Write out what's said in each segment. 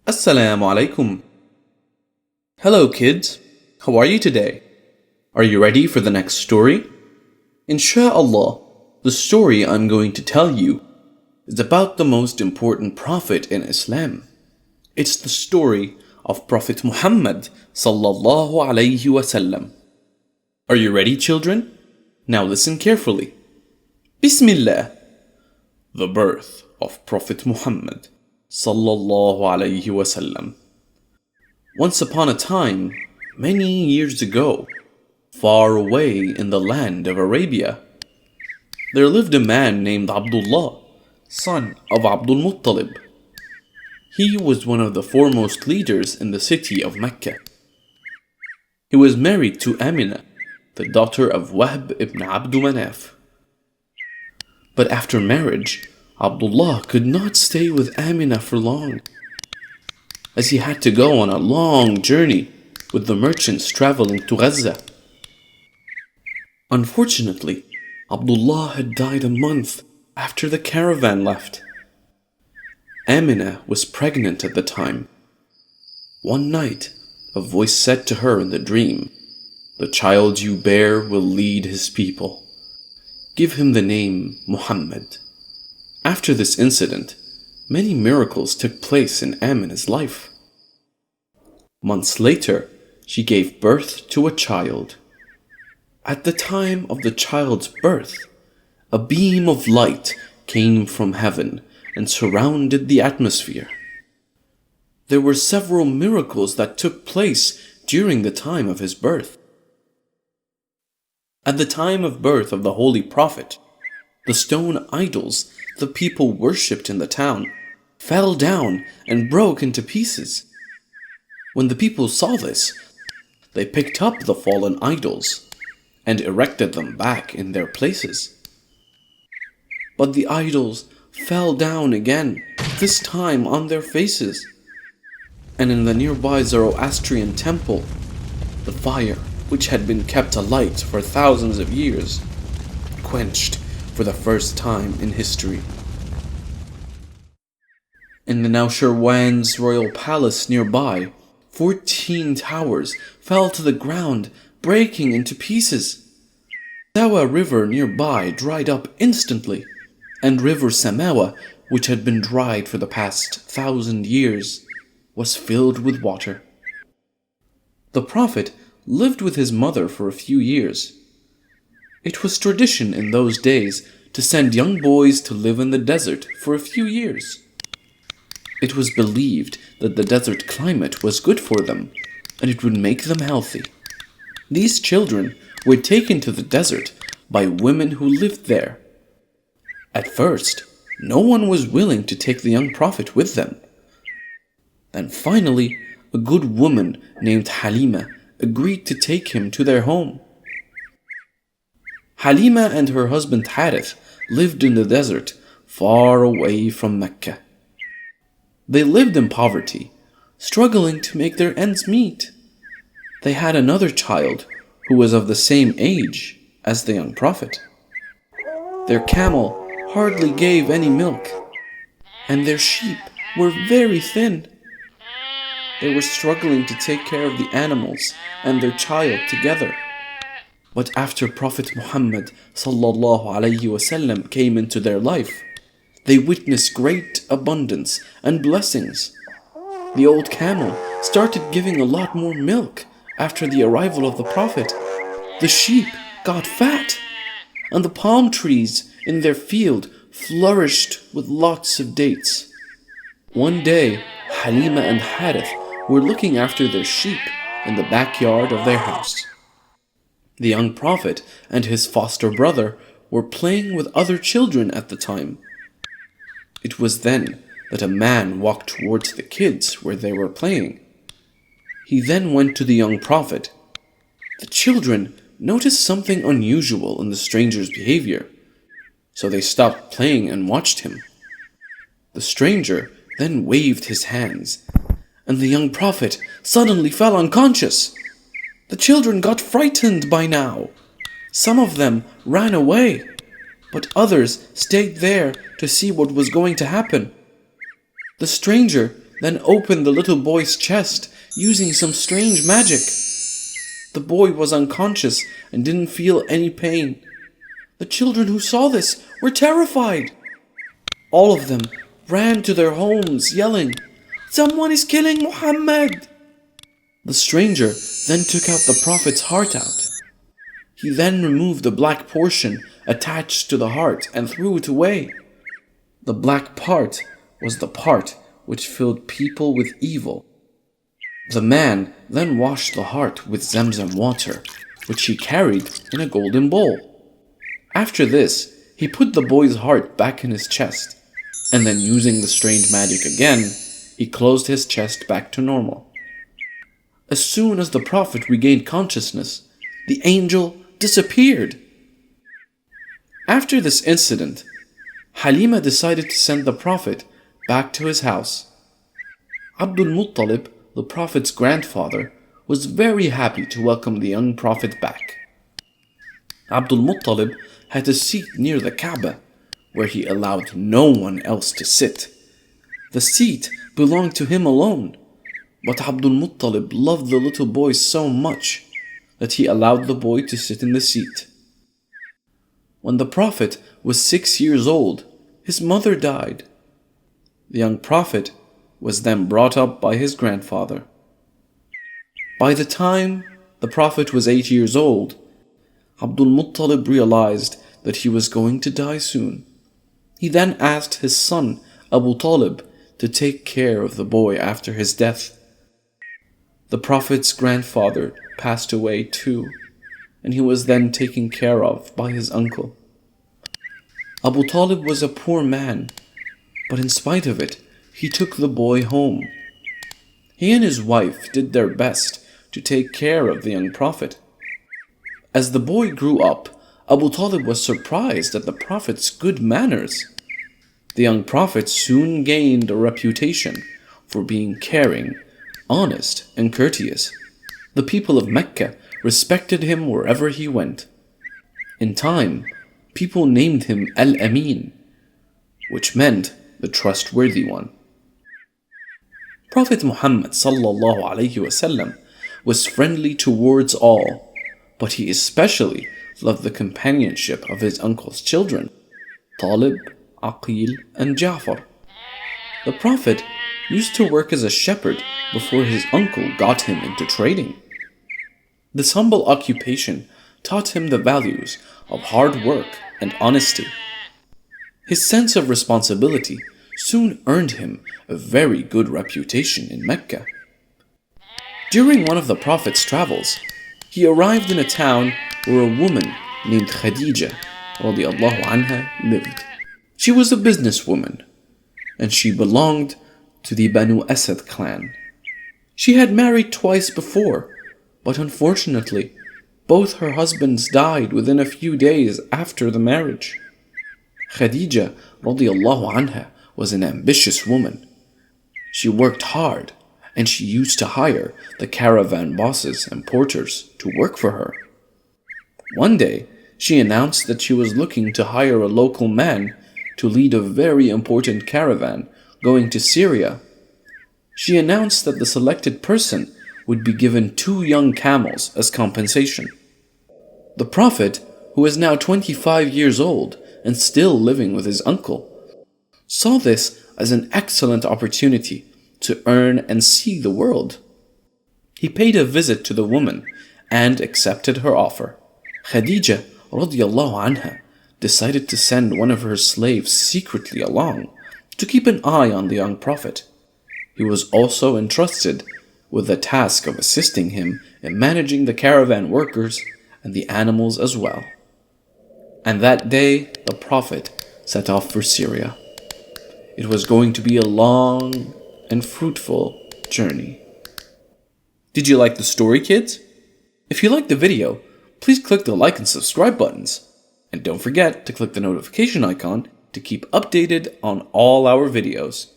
Assalamu alaikum. Hello kids, how are you today? Are you ready for the next story? Insha'Allah, the story I'm going to tell you is about the most important prophet in Islam. It's the story of Prophet Muhammad sallallahu alayhi wasallam. Are you ready, children? Now listen carefully. Bismillah. The birth of Prophet Muhammad sallallahu alayhi wasallam. Once upon a time, many years ago, far away in the land of Arabia, there lived a man named Abdullah, son of Abdul Muttalib. He was one of the foremost leaders in the city of Mecca. He was married to Amina, the daughter of Wahb ibn Abdu Manaf. But after marriage, Abdullah could not stay with Amina for long, as he had to go on a long journey with the merchants traveling to Gaza. Unfortunately, Abdullah had died a month after the caravan left. Amina was pregnant at the time. One night, a voice said to her in the dream, "The child you bear will lead his people. Give him the name Muhammad." After this incident, many miracles took place in Amina's life. Months later, she gave birth to a child. At the time of the child's birth, a beam of light came from heaven and surrounded the atmosphere. There were several miracles that took place during the time of his birth. At the time of birth of the Holy Prophet, the stone idols the people worshipped in the town fell down and broke into pieces. When the people saw this, they picked up the fallen idols and erected them back in their places. But the idols fell down again, this time on their faces. And in the nearby Zoroastrian temple, the fire, which had been kept alight for thousands of years, quenched for the first time in history. In the Naushirwan's royal palace nearby, 14 towers fell to the ground, breaking into pieces. Sawa River nearby dried up instantly, and River Samawa, which had been dried for the past 1,000 years, was filled with water. The Prophet lived with his mother for a few years. It was tradition in those days to send young boys to live in the desert for a few years. It was believed that the desert climate was good for them, and it would make them healthy. These children were taken to the desert by women who lived there. At first, no one was willing to take the young Prophet with them. Then finally, a good woman named Halima agreed to take him to their home. Halima and her husband Harith lived in the desert, far away from Mecca. They lived in poverty, struggling to make their ends meet. They had another child who was of the same age as the young Prophet. Their camel hardly gave any milk, and their sheep were very thin. They were struggling to take care of the animals and their child together. But after Prophet Muhammad sallallahu alayhi wasallam came into their life, they witnessed great abundance and blessings. The old camel started giving a lot more milk after the arrival of the Prophet. The sheep got fat, and the palm trees in their field flourished with lots of dates. One day, Halima and Harith were looking after their sheep in the backyard of their house. The young Prophet and his foster brother were playing with other children at the time. It was then that a man walked towards the kids where they were playing. He then went to the young Prophet. The children noticed something unusual in the stranger's behavior, so they stopped playing and watched him. The stranger then waved his hands, and the young Prophet suddenly fell unconscious. The children got frightened by now. Some of them ran away, but others stayed there to see what was going to happen. The stranger then opened the little boy's chest using some strange magic. The boy was unconscious and didn't feel any pain. The children who saw this were terrified. All of them ran to their homes yelling, "Someone is killing Muhammad!" The stranger then took out the Prophet's heart out. He then removed the black portion attached to the heart and threw it away. The black part was the part which filled people with evil. The man then washed the heart with Zamzam water, which he carried in a golden bowl. After this, he put the boy's heart back in his chest, and then using the strange magic again, he closed his chest back to normal. As soon as the Prophet regained consciousness, the angel disappeared. After this incident, Halima decided to send the Prophet back to his house. Abdul Muttalib, the Prophet's grandfather, was very happy to welcome the young Prophet back. Abdul Muttalib had a seat near the Kaaba, where he allowed no one else to sit. The seat belonged to him alone, but Abdul Muttalib loved the little boy so much that he allowed the boy to sit in the seat. When the Prophet was 6 years old, his mother died. The young Prophet was then brought up by his grandfather. By the time the Prophet was 8 years old, Abdul Muttalib realized that he was going to die soon. He then asked his son Abu Talib to take care of the boy after his death. The Prophet's grandfather passed away too, and he was then taken care of by his uncle. Abu Talib was a poor man, but in spite of it, he took the boy home. He and his wife did their best to take care of the young Prophet. As the boy grew up, Abu Talib was surprised at the Prophet's good manners. The young Prophet soon gained a reputation for being caring, honest, and courteous. The people of Mecca respected him wherever he went. In time, people named him Al-Amin, which meant the trustworthy one. Prophet Muhammad ﷺ was friendly towards all, but he especially loved the companionship of his uncle's children, Talib, Aqil, and Ja'far. The Prophet used to work as a shepherd before his uncle got him into trading. This humble occupation taught him the values of hard work and honesty. His sense of responsibility soon earned him a very good reputation in Mecca. During one of the Prophet's travels, he arrived in a town where a woman named Khadija radiallahu anha lived. She was a businesswoman, and she belonged to the Banu Asad clan. She had married twice before, but unfortunately, both her husbands died within a few days after the marriage. Khadija radiallahu anha was an ambitious woman. She worked hard, and she used to hire the caravan bosses and porters to work for her. One day, she announced that she was looking to hire a local man to lead a very important caravan going to Syria. She announced that the selected person would be given 2 young camels as compensation. The Prophet, who was now 25 years old and still living with his uncle, saw this as an excellent opportunity to earn and see the world. He paid a visit to the woman and accepted her offer. Khadija radiallahu anha decided to send one of her slaves secretly along to keep an eye on the young Prophet. He was also entrusted with the task of assisting him in managing the caravan workers and the animals as well. And that day, the Prophet set off for Syria. It was going to be a long and fruitful journey. Did you like the story, kids? If you liked the video, please click the like and subscribe buttons. And don't forget to click the notification icon to keep updated on all our videos.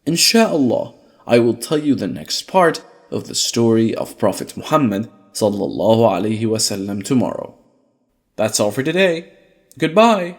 Insha'Allah, I will tell you the next part of the story of Prophet Muhammad sallallahu alaihi wasallam tomorrow. That's all for today. Goodbye.